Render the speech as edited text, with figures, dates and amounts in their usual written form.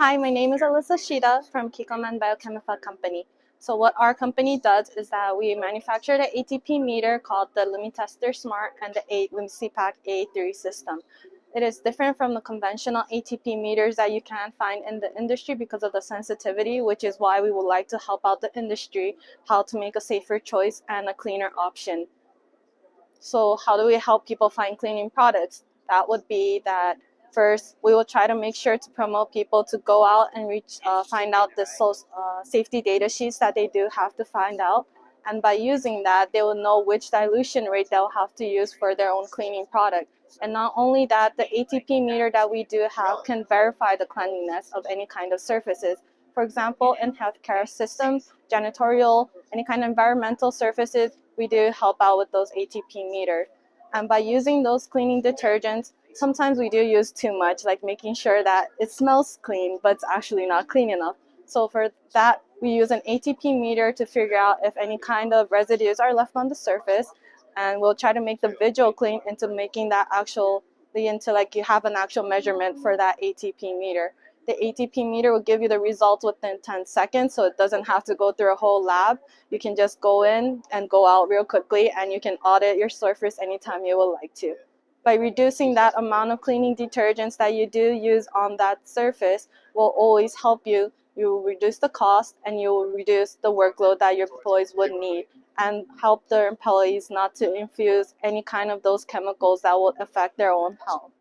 Hi, my name is Alissa Shida from Kikkoman Biochemical Company. So what our company does is that we manufacture the ATP meter called the LumiTester Smart and the LumiCpack A3 system. It is different from the conventional ATP meters that you can find in the industry because of the sensitivity, which is why we would like to help out the industry how to make a safer choice and a cleaner option. So how do we help people find cleaning products? That would be that first, we will try to make sure to promote people to go out and find out the safety data sheets that they do have to find out. And by using that, they will know which dilution rate they'll have to use for their own cleaning product. And not only that, the ATP meter that we do have can verify the cleanliness of any kind of surfaces. For example, in healthcare systems, janitorial, any kind of environmental surfaces, we do help out with those ATP meter. And by using those cleaning detergents, sometimes we do use too much, like making sure that it smells clean, but it's actually not clean enough. So for that, we use an ATP meter to figure out if any kind of residues are left on the surface. And we'll try to make the visual clean into making that into like you have an actual measurement for that ATP meter. The ATP meter will give you the results within 10 seconds, so it doesn't have to go through a whole lab. You can just go in and go out real quickly, and you can audit your surface anytime you would like to. By reducing that amount of cleaning detergents that you do use on that surface will always help you. You will reduce the cost and you will reduce the workload that your employees would need and help their employees not to infuse any kind of those chemicals that will affect their own health.